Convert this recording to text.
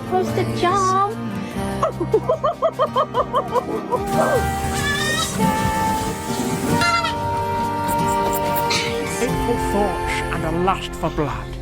supposed to jump. Hateful thoughts and a lust for blood.